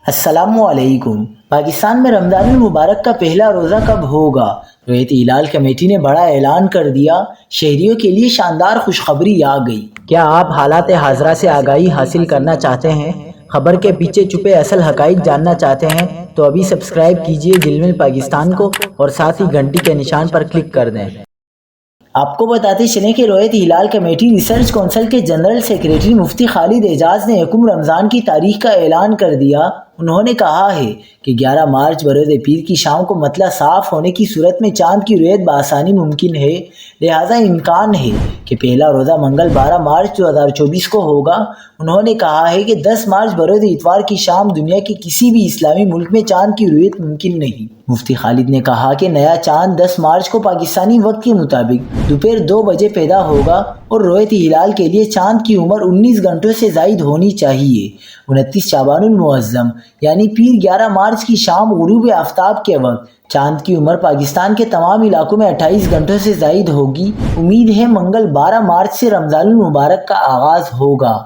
السلام علیکم۔ پاکستان میں رمضان المبارک کا پہلا روزہ کب ہوگا؟ رویت ہلال کمیٹی نے بڑا اعلان کر دیا، شہریوں کے لیے شاندار خوشخبری آ گئی۔ کیا آپ حالات حاضرہ سے آگاہی حاصل کرنا چاہتے ہیں؟ خبر کے پیچھے چھپے اصل حقائق جاننا چاہتے ہیں تو ابھی سبسکرائب کیجئے جلمل پاکستان کو اور ساتھ ہی گھنٹی کے نشان پر کلک کر دیں۔ آپ کو بتاتے چلیں کہ رویت ہلال کمیٹی ریسرچ کونسل کے جنرل سیکریٹری مفتی خالد اعجاز نے یکم رمضان کی تاریخ کا اعلان کر دیا۔ انہوں نے کہا ہے کہ 11 مارچ بروز پیر کی شام کو مطلع صاف ہونے کی صورت میں چاند کی رویت بآسانی ممکن ہے، لہٰذا امکان ہے کہ پہلا روزہ منگل 12 مارچ 2024 کو ہوگا۔ انہوں نے کہا ہے کہ 10 مارچ بروز اتوار کی شام دنیا کے کسی بھی اسلامی ملک میں چاند کی رویت ممکن نہیں۔ مفتی خالد نے کہا کہ نیا چاند 10 مارچ کو پاکستانی وقت کے مطابق دوپہر 2 بجے پیدا ہوگا اور رویت ہلال کے لیے چاند کی عمر 19 گھنٹوں سے زائد ہونی چاہیے۔ 29 شعبان المعظم یعنی پیر 11 مارچ کی شام غروب آفتاب کے وقت چاند کی عمر پاکستان کے تمام علاقوں میں 28 گھنٹوں سے زائد ہوگی۔ امید ہے منگل 12 مارچ سے رمضان المبارک کا آغاز ہوگا۔